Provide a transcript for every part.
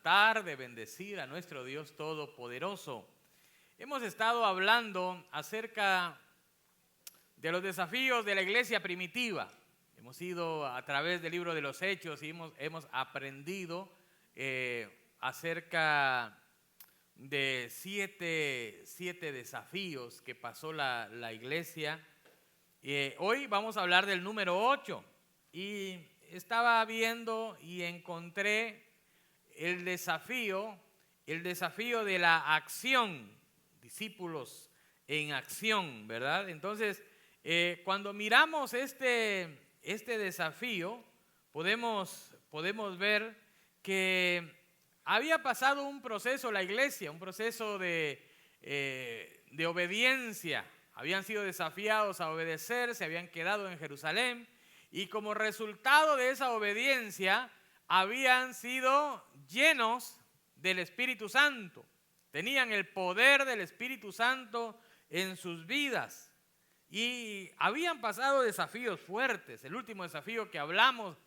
tratar de bendecir a nuestro Dios Todopoderoso. Hemos estado hablando acerca de los desafíos de la iglesia primitiva. Hemos ido a través del libro de los Hechos y hemos aprendido acerca de siete desafíos que pasó la iglesia. Hoy vamos a hablar del número 8 y estaba viendo y encontré el desafío de la acción, discípulos en acción, ¿verdad? Entonces, cuando miramos este desafío, podemos ver que había pasado un proceso la iglesia, un proceso de obediencia. Habían sido desafiados a obedecer, se habían quedado en Jerusalén y como resultado de esa obediencia habían sido llenos del Espíritu Santo. Tenían el poder del Espíritu Santo en sus vidas y habían pasado desafíos fuertes. El último desafío que hablamos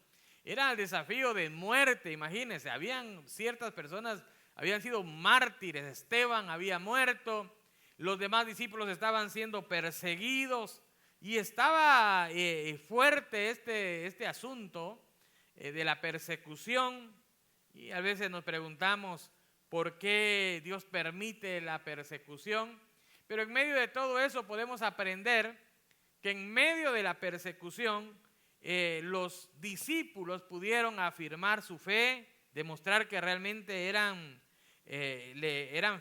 era el desafío de muerte. Imagínense, ciertas personas habían sido mártires. Esteban había muerto, los demás discípulos estaban siendo perseguidos y estaba fuerte este asunto de la persecución. Y a veces nos preguntamos por qué Dios permite la persecución, pero en medio de todo eso podemos aprender que en medio de la persecución los discípulos pudieron afirmar su fe, demostrar que realmente eran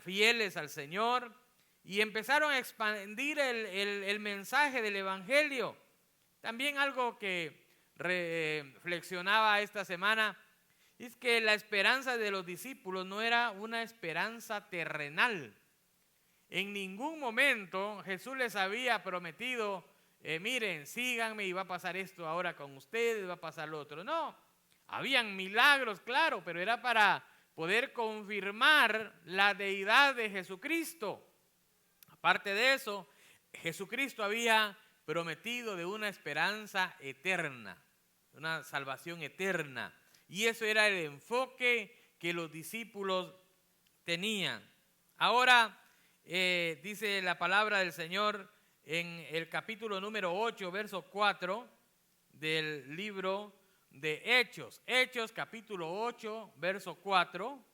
fieles al Señor y empezaron a expandir el mensaje del Evangelio. También algo que reflexionaba esta semana es que la esperanza de los discípulos no era una esperanza terrenal. En ningún momento Jesús les había prometido, miren, síganme y va a pasar esto ahora con ustedes, va a pasar lo otro. No, habían milagros, claro, pero era para poder confirmar la deidad de Jesucristo. Aparte de eso, Jesucristo había prometido de una esperanza eterna, una salvación eterna. Y eso era el enfoque que los discípulos tenían. Ahora dice la palabra del Señor en el capítulo número 8, verso 4 del libro de Hechos. Hechos capítulo 8, verso 4,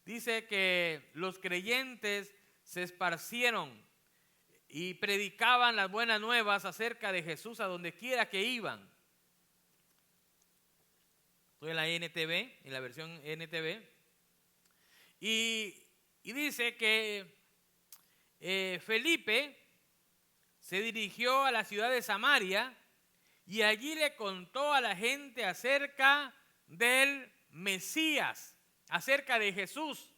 dice que los creyentes se esparcieron y predicaban las buenas nuevas acerca de Jesús a donde quiera que iban. Estoy en la NTV, en la versión NTV. Y dice que Felipe se dirigió a la ciudad de Samaria y allí le contó a la gente acerca del Mesías, acerca de Jesús.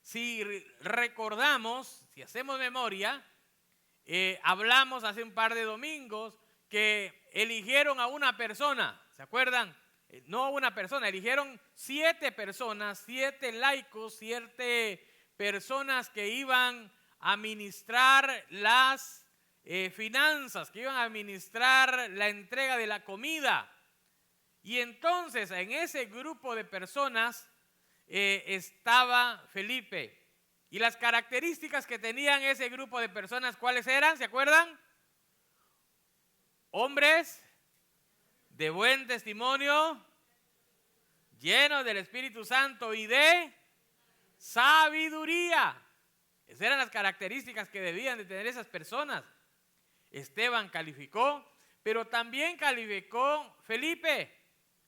Si recordamos, si hacemos memoria, hablamos hace un par de domingos que eligieron a una persona, ¿se acuerdan? No una persona, eligieron 7 personas, 7 laicos, 7 personas que iban a administrar las finanzas, que iban a administrar la entrega de la comida. Y entonces en ese grupo de personas estaba Felipe. Y las características que tenían ese grupo de personas, ¿cuáles eran? ¿Se acuerdan? Hombres de buen testimonio, llenos del Espíritu Santo y de sabiduría. Esas eran las características que debían de tener esas personas. Esteban calificó, pero también calificó Felipe.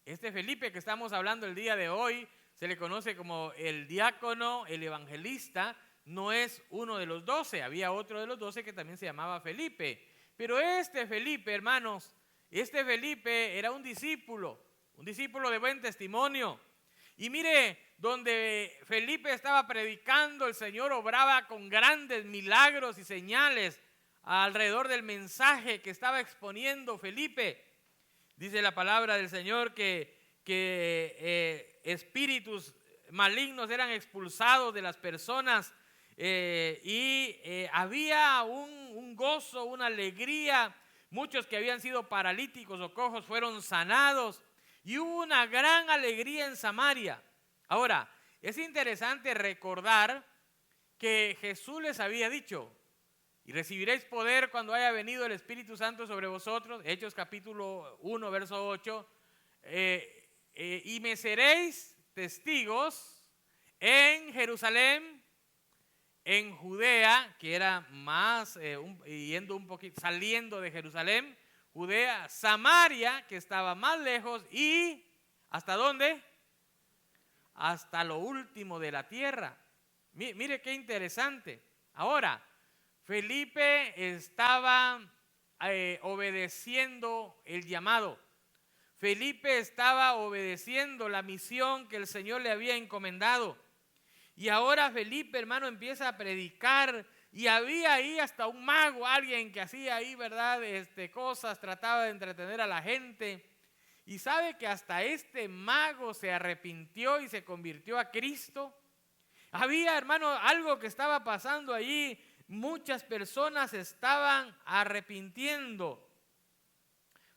Este Felipe que estamos hablando el día de hoy se le conoce como el diácono, el evangelista. No es uno de los 12, había otro de los 12 que también se llamaba Felipe. Pero este Felipe, hermanos, este Felipe era un discípulo de buen testimonio. Y mire, donde Felipe estaba predicando, el Señor obraba con grandes milagros y señales alrededor del mensaje que estaba exponiendo Felipe. Dice la palabra del Señor que espíritus malignos eran expulsados de las personas y había un gozo, una alegría. Muchos que habían sido paralíticos o cojos fueron sanados y hubo una gran alegría en Samaria. Ahora, es interesante recordar que Jesús les había dicho, y recibiréis poder cuando haya venido el Espíritu Santo sobre vosotros, Hechos capítulo 1, verso 8, y me seréis testigos en Jerusalén, en Judea, que era más, yendo un poquito, saliendo de Jerusalén, Judea, Samaria, que estaba más lejos, y ¿hasta dónde? Hasta lo último de la tierra. Mire qué interesante. Ahora, Felipe estaba obedeciendo el llamado. Felipe estaba obedeciendo la misión que el Señor le había encomendado. Y ahora Felipe, hermano, empieza a predicar. Y había ahí hasta un mago, alguien que hacía ahí, ¿verdad? Cosas, trataba de entretener a la gente. Y sabe que hasta este mago se arrepintió y se convirtió a Cristo. Había, hermano, algo que estaba pasando allí. Muchas personas estaban arrepintiendo.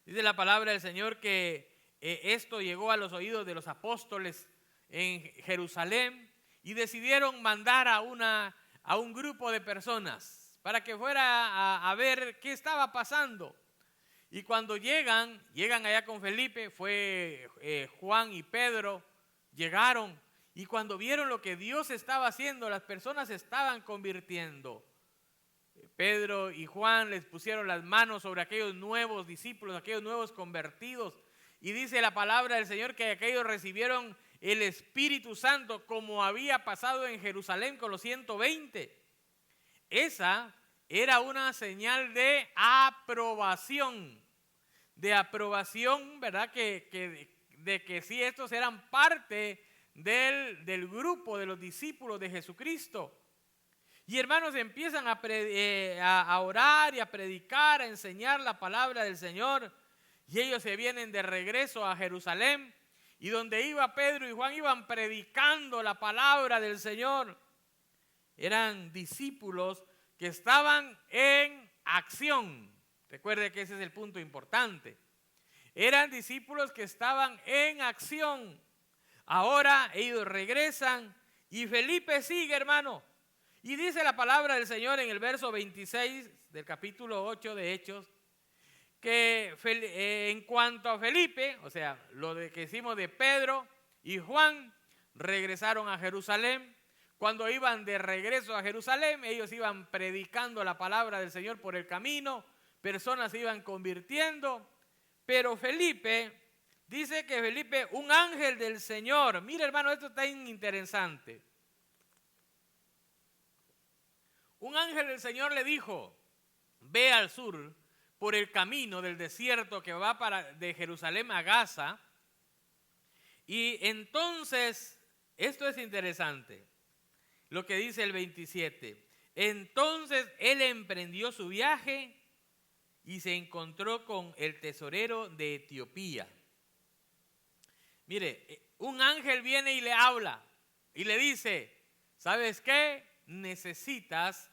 Dice la palabra del Señor que esto llegó a los oídos de los apóstoles en Jerusalén y decidieron mandar a un grupo de personas para que fuera a ver qué estaba pasando. Y cuando llegan allá con Felipe, fue Juan y Pedro, llegaron y cuando vieron lo que Dios estaba haciendo, las personas se estaban convirtiendo. Pedro y Juan les pusieron las manos sobre aquellos nuevos discípulos, aquellos nuevos convertidos. Y dice la palabra del Señor que aquellos recibieron el Espíritu Santo como había pasado en Jerusalén con los 120. Esa era una señal de aprobación, ¿verdad? De que sí, estos eran parte del grupo de los discípulos de Jesucristo. Y hermanos, empiezan a orar y a predicar, a enseñar la palabra del Señor. Y ellos se vienen de regreso a Jerusalén. Y donde iba Pedro y Juan iban predicando la palabra del Señor. Eran discípulos que estaban en acción. Recuerde que ese es el punto importante. Eran discípulos que estaban en acción. Ahora ellos regresan y Felipe sigue, hermano. Y dice la palabra del Señor en el verso 26 del capítulo 8 de Hechos, que en cuanto a Felipe, o sea, lo que hicimos de Pedro y Juan, regresaron a Jerusalén. Cuando iban de regreso a Jerusalén, ellos iban predicando la palabra del Señor por el camino, personas se iban convirtiendo, pero Felipe, dice que Felipe, un ángel del Señor, mire hermano, esto está interesante. Un ángel del Señor le dijo, ve al sur por el camino del desierto que va de Jerusalén a Gaza. Y entonces, esto es interesante, lo que dice el 27. Entonces él emprendió su viaje y se encontró con el tesorero de Etiopía. Mire, un ángel viene y le habla y le dice, ¿sabes qué? Necesitas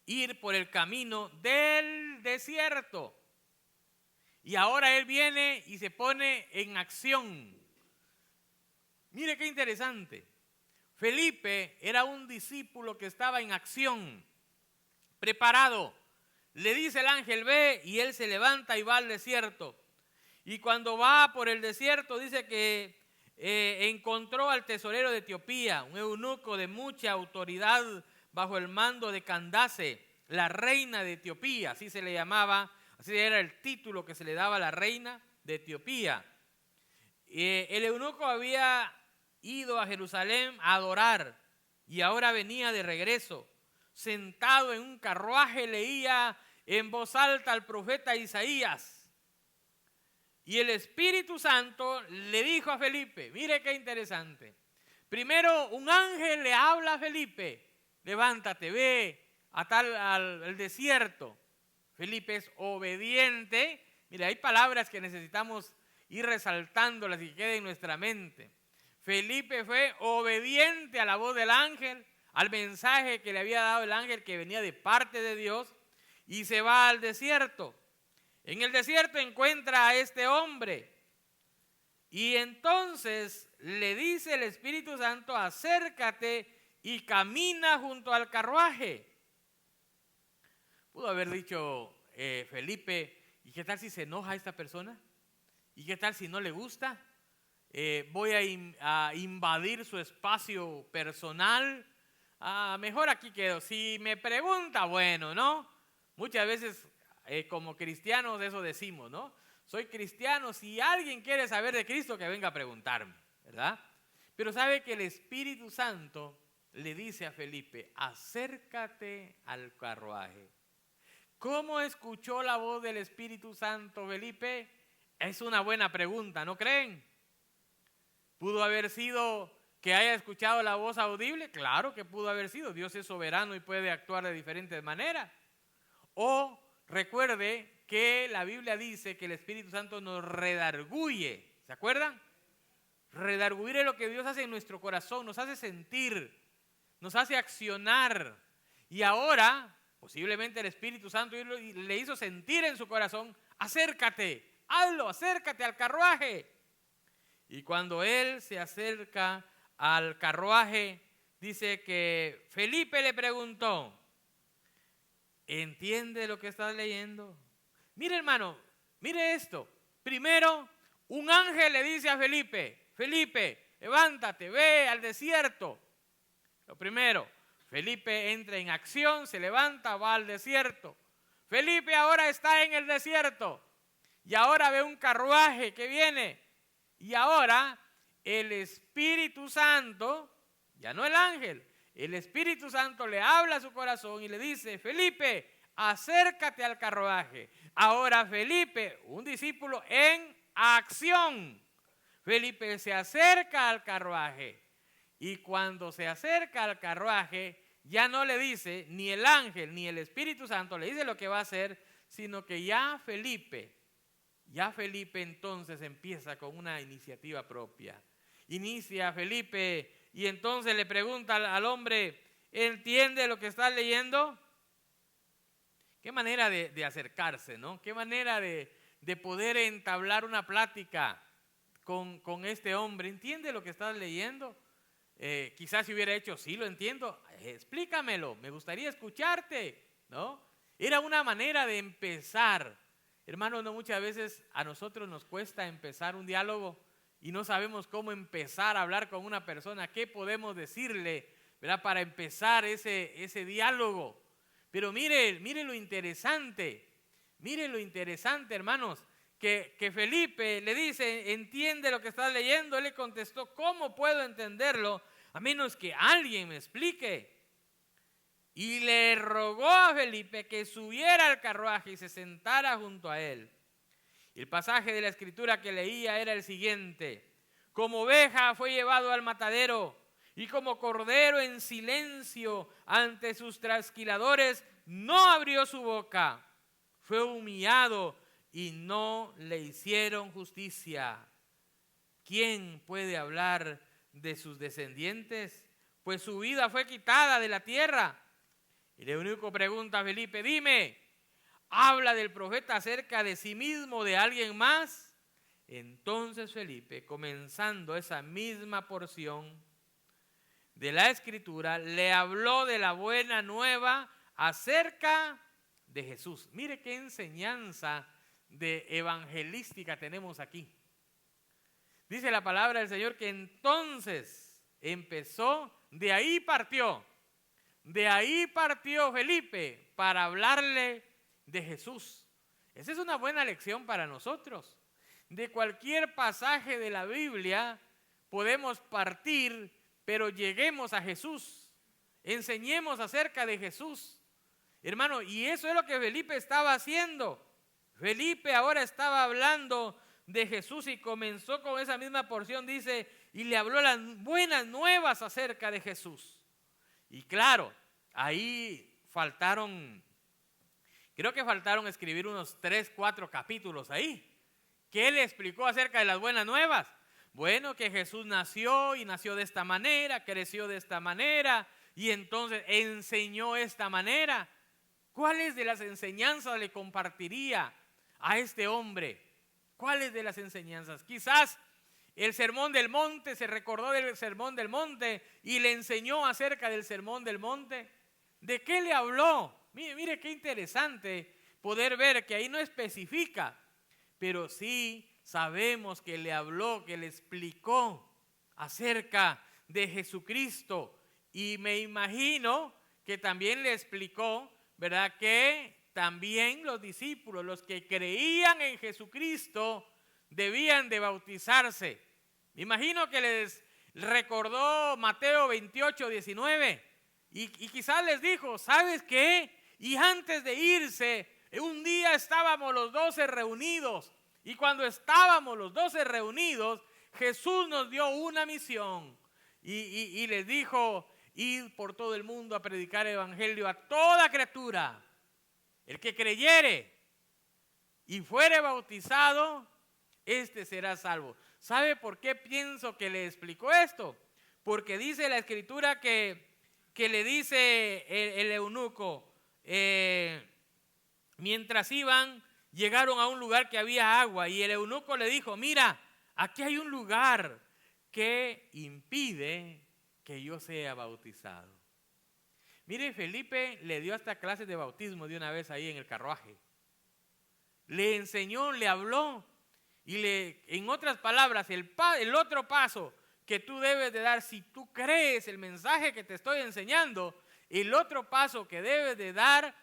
ir por el camino del desierto. Y ahora él viene y se pone en acción. Mire qué interesante. Felipe era un discípulo que estaba en acción, preparado. Le dice el ángel, ve, y él se levanta y va al desierto. Y cuando va por el desierto dice que encontró al tesorero de Etiopía, un eunuco de mucha autoridad bajo el mando de Candace, la reina de Etiopía, así se le llamaba, así era el título que se le daba a la reina de Etiopía. El eunuco había ido a Jerusalén a adorar y ahora venía de regreso. Sentado en un carruaje leía en voz alta al profeta Isaías. Y el Espíritu Santo le dijo a Felipe, mire qué interesante. Primero un ángel le habla a Felipe, levántate, ve al desierto. Felipe es obediente. Mire, hay palabras que necesitamos ir resaltándolas y que queden en nuestra mente. Felipe fue obediente a la voz del ángel, al mensaje que le había dado el ángel que venía de parte de Dios, y se va al desierto. En el desierto encuentra a este hombre y entonces le dice el Espíritu Santo, acércate y camina junto al carruaje. Pudo haber dicho Felipe, ¿y qué tal si se enoja esta persona? ¿Y qué tal si no le gusta? Voy a invadir su espacio personal. Mejor aquí quedo. Si me pregunta, bueno, ¿no? Muchas veces como cristianos eso decimos, ¿no? Soy cristiano, si alguien quiere saber de Cristo, que venga a preguntarme, ¿verdad? Pero sabe que el Espíritu Santo le dice a Felipe, acércate al carruaje. ¿Cómo escuchó la voz del Espíritu Santo Felipe? Es una buena pregunta, ¿no creen? ¿Pudo haber sido que haya escuchado la voz audible? Claro que pudo haber sido. Dios es soberano y puede actuar de diferentes maneras. O recuerde que la Biblia dice que el Espíritu Santo nos redarguye. ¿Se acuerdan? Redarguir es lo que Dios hace en nuestro corazón, nos hace sentir, nos hace accionar. Y ahora, posiblemente el Espíritu Santo le hizo sentir en su corazón, acércate, hazlo, acércate al carruaje. Y cuando él se acerca al carruaje, dice que Felipe le preguntó, ¿entiende lo que estás leyendo? Mire, hermano, mire esto. Primero, un ángel le dice a Felipe, Felipe, levántate, ve al desierto. Lo primero, Felipe entra en acción, se levanta, va al desierto. Felipe ahora está en el desierto y ahora ve un carruaje que viene. Y ahora el Espíritu Santo, ya no el ángel, el Espíritu Santo le habla a su corazón y le dice, Felipe, acércate al carruaje. Ahora Felipe, un discípulo en acción. Felipe se acerca al carruaje y cuando se acerca al carruaje ya no le dice ni el ángel ni el Espíritu Santo le dice lo que va a hacer, sino que ya Felipe entonces empieza con una iniciativa propia. Inicia Felipe y entonces le pregunta al hombre, ¿entiende lo que está leyendo? Qué manera de acercarse, ¿no? Qué manera de poder entablar una plática con este hombre. ¿Entiende lo que estás leyendo? Quizás si hubiera hecho, sí lo entiendo, explícamelo, me gustaría escucharte, ¿no? Era una manera de empezar. Hermanos, no muchas veces a nosotros nos cuesta empezar un diálogo y no sabemos cómo empezar a hablar con una persona, qué podemos decirle, ¿verdad? Para empezar ese diálogo. Pero mire lo interesante, hermanos, que Felipe le dice, ¿entiende lo que estás leyendo? Él le contestó, ¿cómo puedo entenderlo a menos que alguien me explique? Y le rogó a Felipe que subiera al carruaje y se sentara junto a él. El pasaje de la escritura que leía era el siguiente: como oveja fue llevado al matadero y como cordero en silencio ante sus trasquiladores no abrió su boca. Fue humillado y no le hicieron justicia. ¿Quién puede hablar de sus descendientes? Pues su vida fue quitada de la tierra. Y le único pregunta a Felipe, dime, ¿habla del profeta acerca de sí mismo, de alguien más? Entonces Felipe, comenzando esa misma porción de la escritura, le habló de la buena nueva acerca de Jesús. Mire qué enseñanza de evangelística tenemos aquí. Dice la palabra del Señor que entonces empezó, de ahí partió Felipe para hablarle de Jesús. Esa es una buena lección para nosotros. De cualquier pasaje de la Biblia podemos partir, pero lleguemos a Jesús. Enseñemos acerca de Jesús. Hermano, y eso es lo que Felipe estaba haciendo. Felipe ahora estaba hablando de Jesús y comenzó con esa misma porción, dice, y le habló las buenas nuevas acerca de Jesús. Y claro, ahí creo que faltaron escribir unos 3, 4 capítulos ahí. ¿Qué le explicó acerca de las buenas nuevas? Bueno, que Jesús nació y nació de esta manera, creció de esta manera y entonces enseñó esta manera. ¿Cuáles de las enseñanzas le compartiría a este hombre? ¿Cuáles de las enseñanzas? Quizás el sermón del monte, se recordó del sermón del monte y le enseñó acerca del sermón del monte. ¿De qué le habló? Mire qué interesante poder ver que ahí no especifica, pero sí sabemos que le habló, que le explicó acerca de Jesucristo. Y me imagino que también le explicó, ¿verdad?, que también los discípulos, los que creían en Jesucristo, debían de bautizarse. Me imagino que les recordó Mateo 28, 19 y quizás les dijo, ¿sabes qué? Y antes de irse, un día estábamos los 12 reunidos y cuando estábamos los 12 reunidos, Jesús nos dio una misión y les dijo, id por todo el mundo a predicar el evangelio a toda criatura. El que creyere y fuere bautizado, este será salvo. ¿Sabe por qué pienso que le explicó esto? Porque dice la escritura que le dice el eunuco, mientras iban, llegaron a un lugar que había agua y el eunuco le dijo, mira, aquí hay un lugar que impide que yo sea bautizado. Mire, Felipe le dio hasta clases de bautismo de una vez ahí en el carruaje. Le enseñó, le habló y en otras palabras, el otro paso que tú debes de dar si tú crees el mensaje que te estoy enseñando, el otro paso que debes de dar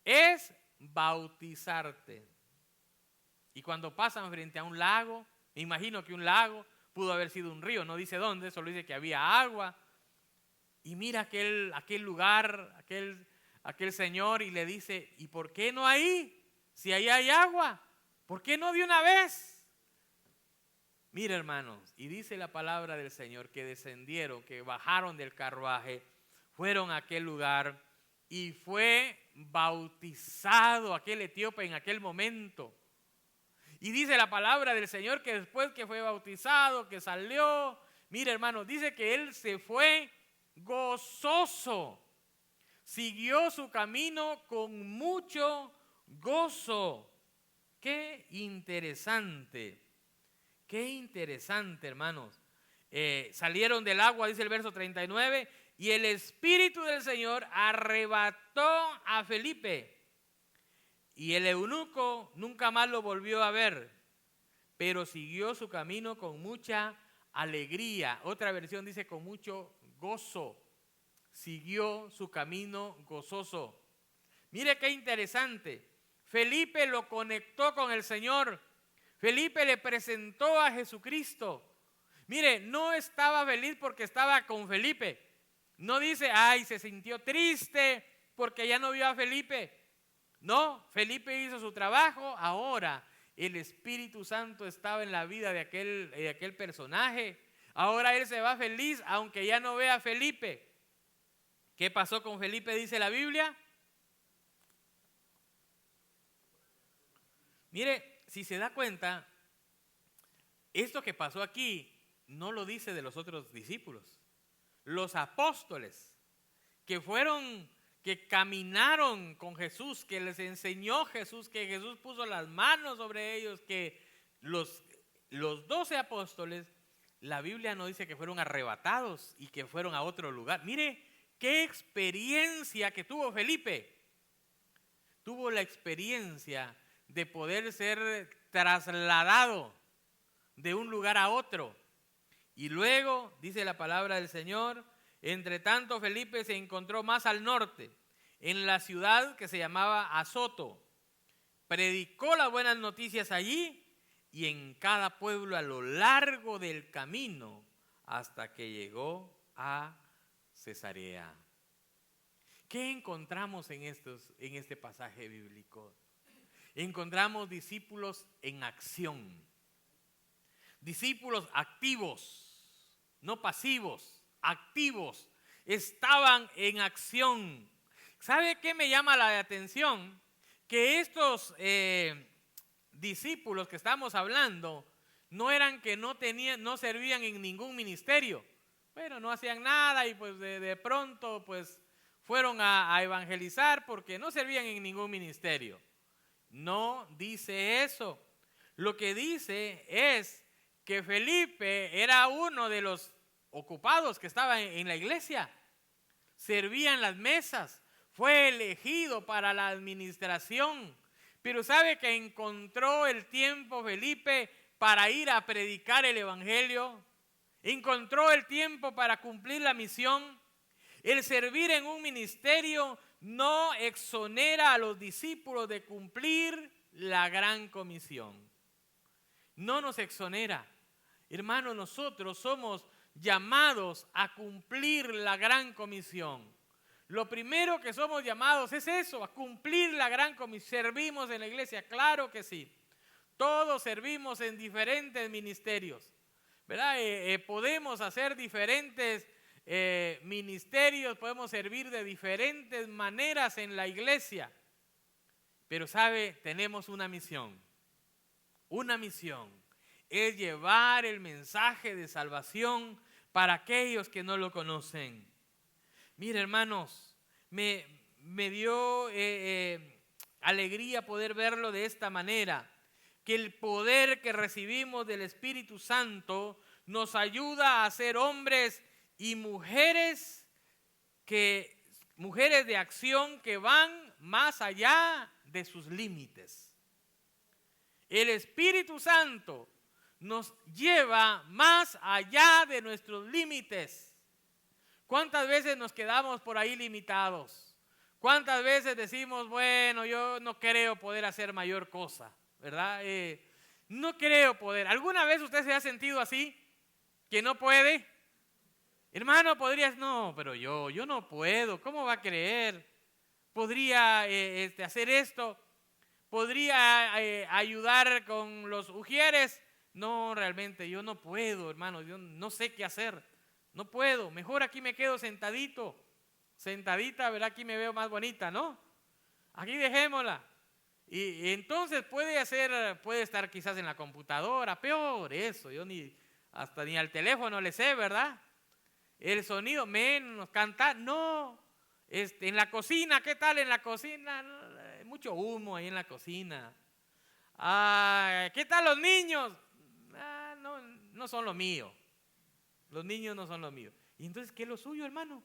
es bautizarte. Y cuando pasan frente a un lago, me imagino que un lago pudo haber sido un río, no dice dónde, solo dice que había agua. Y mira aquel lugar, aquel señor y le dice, ¿y por qué no ahí? Si ahí hay agua, ¿por qué no de una vez? Mira, hermanos, y dice la palabra del Señor que descendieron, que bajaron del carruaje, fueron a aquel lugar y fue bautizado aquel etíope en aquel momento. Y dice la palabra del Señor que después que fue bautizado, que salió, mira, hermanos, dice que él se fue gozoso, siguió su camino con mucho gozo. Qué interesante, hermanos. Salieron del agua, dice el verso 39, y el Espíritu del Señor arrebató a Felipe. Y el eunuco nunca más lo volvió a ver, pero siguió su camino con mucha alegría. Otra versión dice con mucho gozo. Siguió su camino gozoso. Mire qué interesante. Felipe lo conectó con el Señor. Felipe le presentó a Jesucristo. Mire, no estaba feliz porque estaba con Felipe. No dice, ay, se sintió triste porque ya no vio a Felipe. No, Felipe hizo su trabajo. Ahora el Espíritu Santo estaba en la vida de aquel personaje. Ahora él se va feliz aunque ya no vea a Felipe. ¿Qué pasó con Felipe? Dice la Biblia. Mire, si se da cuenta, esto que pasó aquí no lo dice de los otros discípulos. Los apóstoles que caminaron con Jesús, que les enseñó Jesús, que Jesús puso las manos sobre ellos, que los 12 apóstoles, la Biblia no dice que fueron arrebatados y que fueron a otro lugar. Mire qué experiencia que tuvo Felipe. Tuvo la experiencia de poder ser trasladado de un lugar a otro. Y luego, dice la palabra del Señor, entre tanto Felipe se encontró más al norte, en la ciudad que se llamaba Azoto. Predicó las buenas noticias allí y en cada pueblo a lo largo del camino hasta que llegó a Cesarea. ¿Qué encontramos en este pasaje bíblico? Encontramos discípulos en acción, discípulos activos, no pasivos, activos, estaban en acción. ¿Sabe qué me llama la atención? Que estos discípulos que estamos hablando no eran que no servían en ningún ministerio. Bueno, no hacían nada y pues de pronto pues fueron a evangelizar porque no servían en ningún ministerio. No dice eso. Lo que dice es que Felipe era uno de los ocupados que estaba en la iglesia. Servía en las mesas, fue elegido para la administración, pero sabe que encontró el tiempo Felipe para ir a predicar el evangelio, encontró el tiempo para cumplir la misión. El servir en un ministerio no exonera a los discípulos de cumplir la gran comisión. No nos exonera. Hermanos, nosotros somos llamados a cumplir la gran comisión. Lo primero que somos llamados es eso, a cumplir la gran comisión. ¿Servimos en la iglesia? Claro que sí. Todos servimos en diferentes ministerios, ¿verdad? Podemos hacer diferentes ministerios, podemos servir de diferentes maneras en la iglesia. Pero sabe, tenemos una misión. Una misión es llevar el mensaje de salvación para aquellos que no lo conocen. Mire, hermanos, me dio alegría poder verlo de esta manera, que el poder que recibimos del Espíritu Santo nos ayuda a ser hombres y mujeres de acción que van más allá de sus límites. El Espíritu Santo nos lleva más allá de nuestros límites. ¿Cuántas veces nos quedamos por ahí limitados? ¿Cuántas veces decimos, bueno, yo no creo poder hacer mayor cosa, ¿verdad? No creo poder. ¿Alguna vez usted se ha sentido así? ¿Que no puede? Hermano, podrías, no, pero yo no puedo. ¿Cómo va a creer? ¿Podría hacer esto? ¿Podría ayudar con los ujieres? No, realmente yo no puedo, hermano. Yo no sé qué hacer. No puedo. Mejor aquí me quedo sentadito. Sentadita, ¿verdad? Aquí me veo más bonita, ¿no? Aquí dejémosla. Y entonces puede estar quizás en la computadora. Peor eso. Yo ni al teléfono le sé, ¿verdad? El sonido, menos, cantar, no. En la cocina, ¿qué tal en la cocina? Mucho humo ahí en la cocina. ¿Qué tal los niños? No son lo mío. Los niños no son lo mío. ¿Y entonces qué es lo suyo, hermano?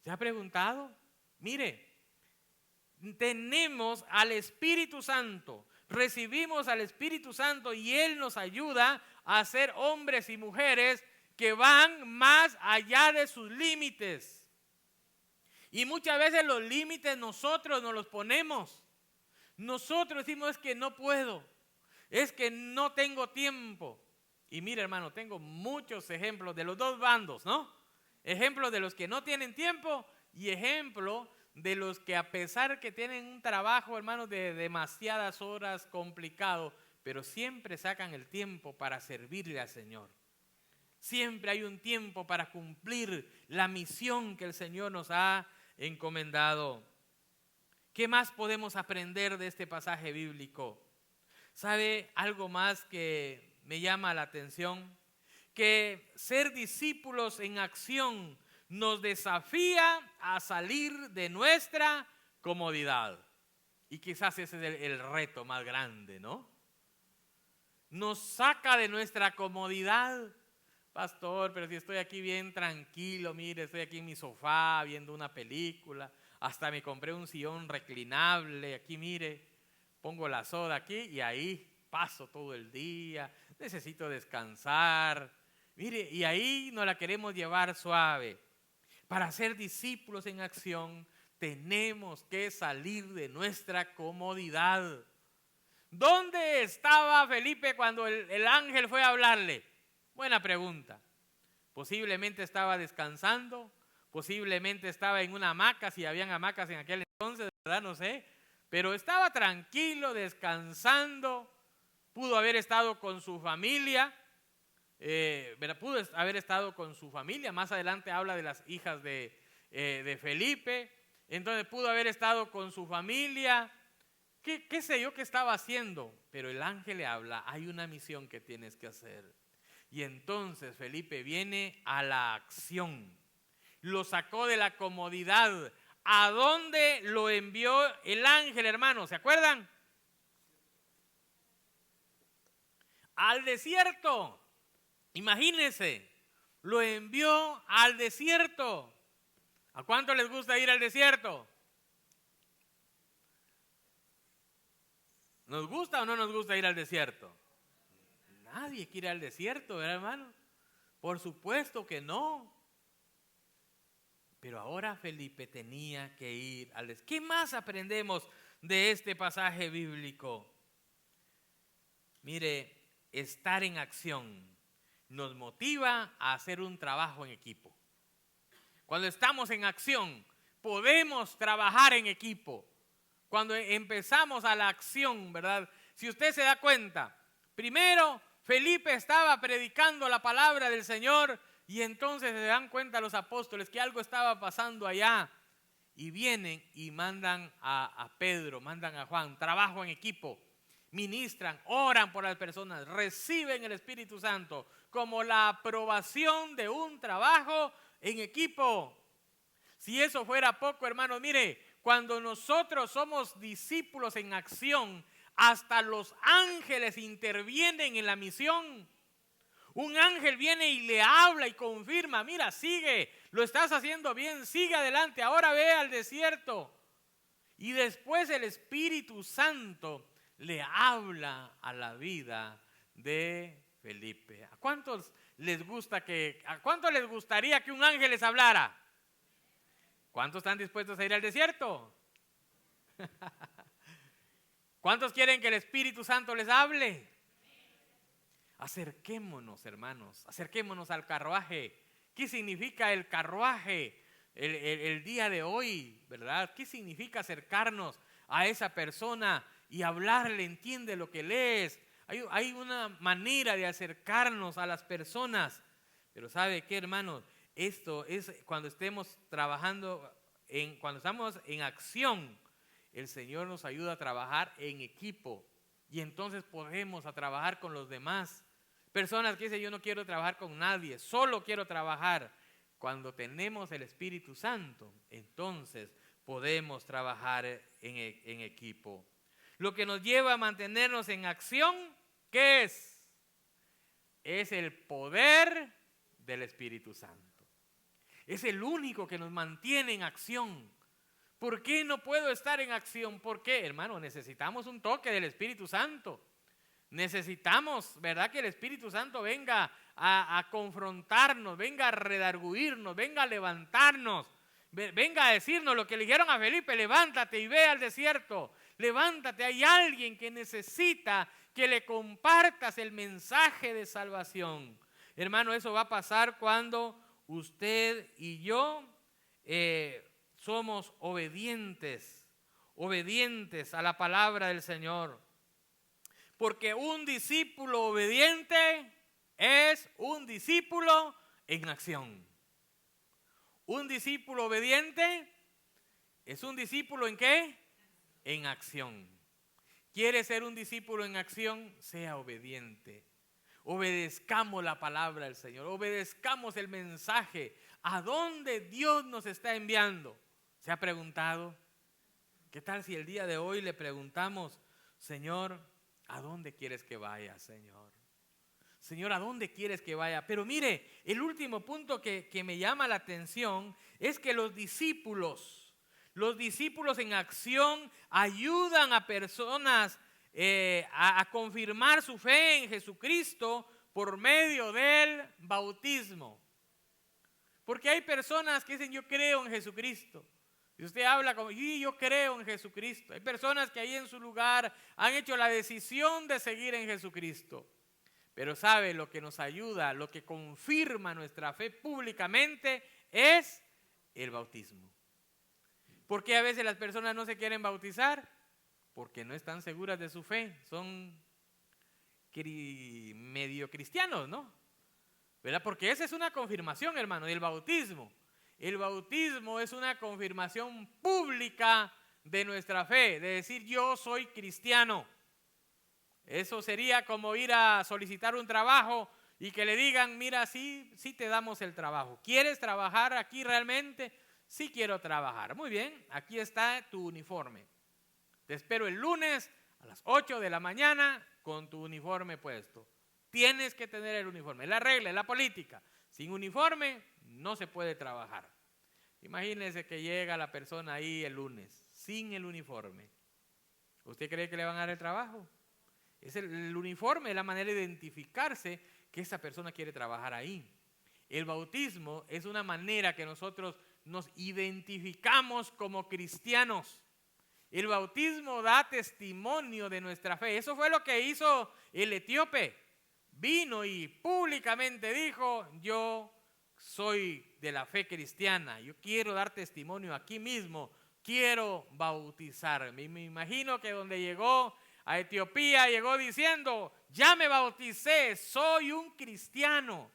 ¿Se ha preguntado? Mire, tenemos al Espíritu Santo, recibimos al Espíritu Santo y Él nos ayuda a ser hombres y mujeres que van más allá de sus límites. Y muchas veces los límites nosotros nos los ponemos. Nosotros decimos, es que no puedo, es que no tengo tiempo. Y mira, hermano, tengo muchos ejemplos de los dos bandos, ¿no? Ejemplos de los que no tienen tiempo y ejemplo de los que a pesar que tienen un trabajo, hermano, de demasiadas horas complicado, pero siempre sacan el tiempo para servirle al Señor. Siempre hay un tiempo para cumplir la misión que el Señor nos ha encomendado. ¿Qué más podemos aprender de este pasaje bíblico? ¿Sabe algo más que me llama la atención? Que ser discípulos en acción nos desafía a salir de nuestra comodidad. Y quizás ese es el reto más grande, ¿no? Nos saca de nuestra comodidad. Pastor, pero si estoy aquí bien tranquilo, mire, estoy aquí en mi sofá viendo una película, hasta me compré un sillón reclinable, aquí mire, pongo la soda aquí y ahí paso todo el día, necesito descansar, mire, y ahí nos la queremos llevar suave. Para ser discípulos en acción tenemos que salir de nuestra comodidad. ¿Dónde estaba Felipe cuando el ángel fue a hablarle? Buena pregunta. Posiblemente estaba descansando, posiblemente estaba en una hamaca, si habían hamacas en aquel entonces, ¿verdad? No sé. Pero estaba tranquilo, descansando, pudo haber estado con su familia, pudo haber estado con su familia. Más adelante habla de las hijas de Felipe, entonces pudo haber estado con su familia. ¿Qué sé yo qué estaba haciendo? Pero el ángel le habla, hay una misión que tienes que hacer. Y entonces Felipe viene a la acción. Lo sacó de la comodidad. ¿A dónde lo envió el ángel, hermano? ¿Se acuerdan? al desierto. Imagínense, lo envió al desierto. ¿A cuánto les gusta ir al desierto? ¿Nos gusta o no nos gusta ir al desierto? Nadie quiere ir al desierto, ¿verdad, hermano? Por supuesto que no. Pero ahora Felipe tenía que ir al desierto. ¿Qué más aprendemos de este pasaje bíblico? Mire, estar en acción nos motiva a hacer un trabajo en equipo. Cuando estamos en acción, podemos trabajar en equipo. Cuando empezamos a la acción, ¿verdad? Si usted se da cuenta, primero Felipe estaba predicando la palabra del Señor y entonces se dan cuenta los apóstoles que algo estaba pasando allá y vienen y mandan a Pedro, mandan a Juan, trabajo en equipo, ministran, oran por las personas, reciben el Espíritu Santo como la aprobación de un trabajo en equipo. Si eso fuera poco, hermanos, mire, cuando nosotros somos discípulos en acción, hasta los ángeles intervienen en la misión. Un ángel viene y le habla y confirma, mira, sigue, lo estás haciendo bien, sigue adelante, ahora ve al desierto. Y después el Espíritu Santo le habla a la vida de Felipe. ¿A cuántos les gustaría que un ángel les hablara? ¿Cuántos están dispuestos a ir al desierto? ¿Cuántos quieren que el Espíritu Santo les hable? Acerquémonos, hermanos, acerquémonos al carruaje. ¿Qué significa el carruaje el día de hoy, verdad? ¿Qué significa acercarnos a esa persona y hablarle? Entiende lo que lees. Hay una manera de acercarnos a las personas. Pero ¿sabe qué, hermanos? Esto es cuando estemos trabajando, cuando estamos en acción, el Señor nos ayuda a trabajar en equipo y entonces podemos a trabajar con los demás. Personas que dicen, yo no quiero trabajar con nadie, solo quiero trabajar. Cuando tenemos el Espíritu Santo, entonces podemos trabajar en equipo. Lo que nos lleva a mantenernos en acción, ¿qué es? Es el poder del Espíritu Santo. Es el único que nos mantiene en acción. ¿Por qué no puedo estar en acción? ¿Por qué, hermano? Necesitamos un toque del Espíritu Santo. Necesitamos, ¿verdad? Que el Espíritu Santo venga a confrontarnos, venga a redarguirnos, venga a levantarnos, venga a decirnos lo que le dijeron a Felipe: levántate y ve al desierto, levántate, hay alguien que necesita que le compartas el mensaje de salvación. Hermano, eso va a pasar cuando usted y yo somos obedientes a la palabra del Señor. Porque un discípulo obediente es un discípulo en acción. Un discípulo obediente es un discípulo ¿en qué? En acción. ¿Quiere ser un discípulo en acción? Sea obediente. Obedezcamos la palabra del Señor, obedezcamos el mensaje. ¿A dónde Dios nos está enviando? ¿Se ha preguntado? ¿Qué tal si el día de hoy le preguntamos: Señor, ¿a dónde quieres que vaya, Señor? Señor, ¿a dónde quieres que vaya? Pero mire, el último punto que me llama la atención es que los discípulos en acción ayudan a personas a confirmar su fe en Jesucristo por medio del bautismo. Porque hay personas que dicen: yo creo en Jesucristo. Y usted habla como: yo creo en Jesucristo. Hay personas que ahí en su lugar han hecho la decisión de seguir en Jesucristo. Pero sabe, lo que nos ayuda, lo que confirma nuestra fe públicamente es el bautismo. ¿Por qué a veces las personas no se quieren bautizar? Porque no están seguras de su fe. Son medio cristianos, ¿no? ¿Verdad? Porque esa es una confirmación, hermano, del bautismo. El bautismo es una confirmación pública de nuestra fe, de decir: yo soy cristiano. Eso sería como ir a solicitar un trabajo y que le digan: mira, sí te damos el trabajo. ¿Quieres trabajar aquí realmente? Sí quiero trabajar. Muy bien, aquí está tu uniforme. Te espero el lunes a las 8 de la mañana con tu uniforme puesto. Tienes que tener el uniforme. Es la regla, es la política. Sin uniforme no se puede trabajar. Imagínense que llega la persona ahí el lunes sin el uniforme. ¿Usted cree que le van a dar el trabajo? Es el uniforme, es la manera de identificarse que esa persona quiere trabajar ahí. El bautismo es una manera que nosotros nos identificamos como cristianos. El bautismo da testimonio de nuestra fe. Eso fue lo que hizo el etíope. Vino y públicamente dijo: yo soy de la fe cristiana, yo quiero dar testimonio aquí mismo, quiero bautizarme. Y me imagino que donde llegó a Etiopía, llegó diciendo: ya me bauticé, soy un cristiano,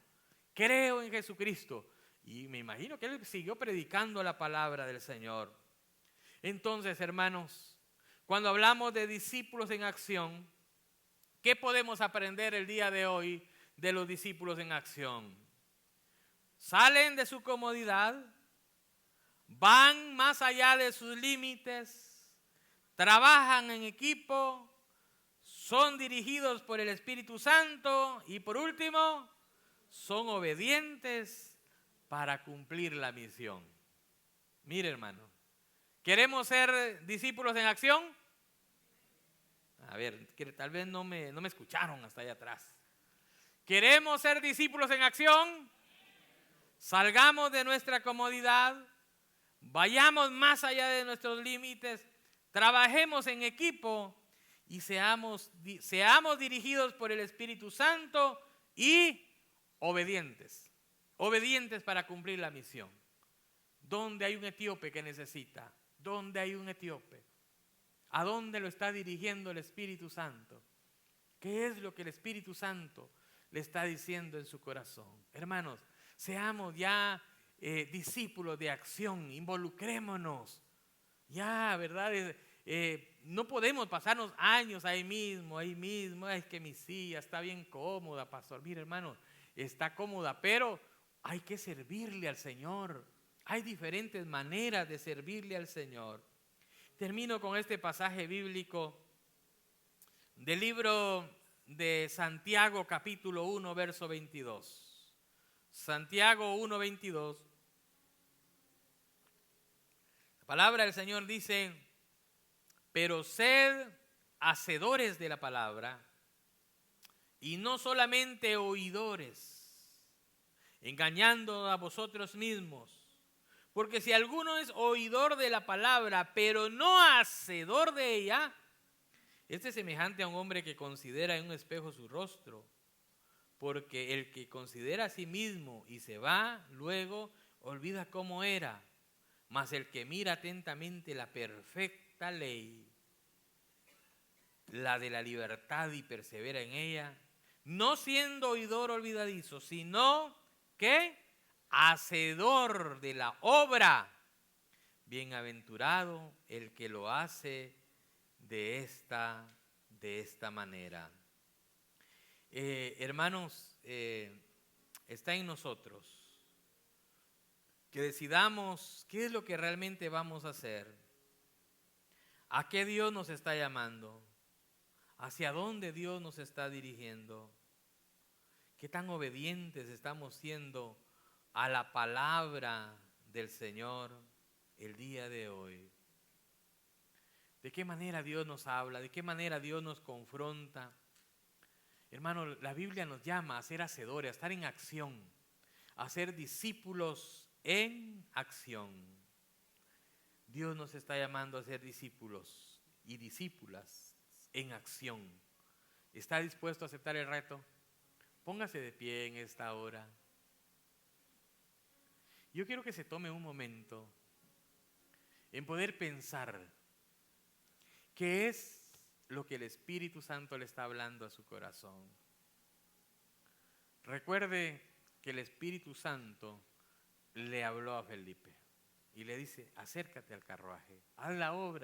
creo en Jesucristo. Y me imagino que él siguió predicando la palabra del Señor. Entonces, hermanos, cuando hablamos de discípulos en acción, ¿qué podemos aprender el día de hoy de los discípulos en acción? Salen de su comodidad, van más allá de sus límites, trabajan en equipo, son dirigidos por el Espíritu Santo y por último, son obedientes para cumplir la misión. Mire, hermano, ¿queremos ser discípulos en acción? A ver, tal vez no me escucharon hasta allá atrás. ¿Queremos ser discípulos en acción? Salgamos de nuestra comodidad, vayamos más allá de nuestros límites, trabajemos en equipo y seamos dirigidos por el Espíritu Santo y obedientes para cumplir la misión. ¿Dónde hay un etíope que necesita? ¿Dónde hay un etíope? ¿A dónde lo está dirigiendo el Espíritu Santo? ¿Qué es lo que el Espíritu Santo le está diciendo en su corazón? Hermanos, seamos ya discípulos de acción, involucrémonos. Ya, ¿verdad? No podemos pasarnos años ahí mismo. Es que mi silla está bien cómoda, pastor. Mire, hermano, está cómoda, pero hay que servirle al Señor. Hay diferentes maneras de servirle al Señor. Termino con este pasaje bíblico del libro de Santiago, capítulo 1, verso 22. Santiago 1, 22. La palabra del Señor dice: pero sed hacedores de la palabra y no solamente oidores, engañando a vosotros mismos. Porque si alguno es oidor de la palabra, pero no hacedor de ella, este es semejante a un hombre que considera en un espejo su rostro. Porque el que considera a sí mismo y se va, luego olvida cómo era. Mas el que mira atentamente la perfecta ley, la de la libertad, y persevera en ella, no siendo oidor olvidadizo, sino que hacedor de la obra, bienaventurado el que lo hace de esta manera. Hermanos, está en nosotros que decidamos qué es lo que realmente vamos a hacer, a qué Dios nos está llamando, hacia dónde Dios nos está dirigiendo, qué tan obedientes estamos siendo a la palabra del Señor el día de hoy. ¿De qué manera Dios nos habla? ¿De qué manera Dios nos confronta? Hermano, la Biblia nos llama a ser hacedores, a estar en acción, a ser discípulos en acción. Dios nos está llamando a ser discípulos y discípulas en acción. ¿Está dispuesto a aceptar el reto? Póngase de pie en esta hora. Yo quiero que se tome un momento en poder pensar qué es lo que el Espíritu Santo le está hablando a su corazón. Recuerde que el Espíritu Santo le habló a Felipe y le dice: acércate al carruaje, haz la obra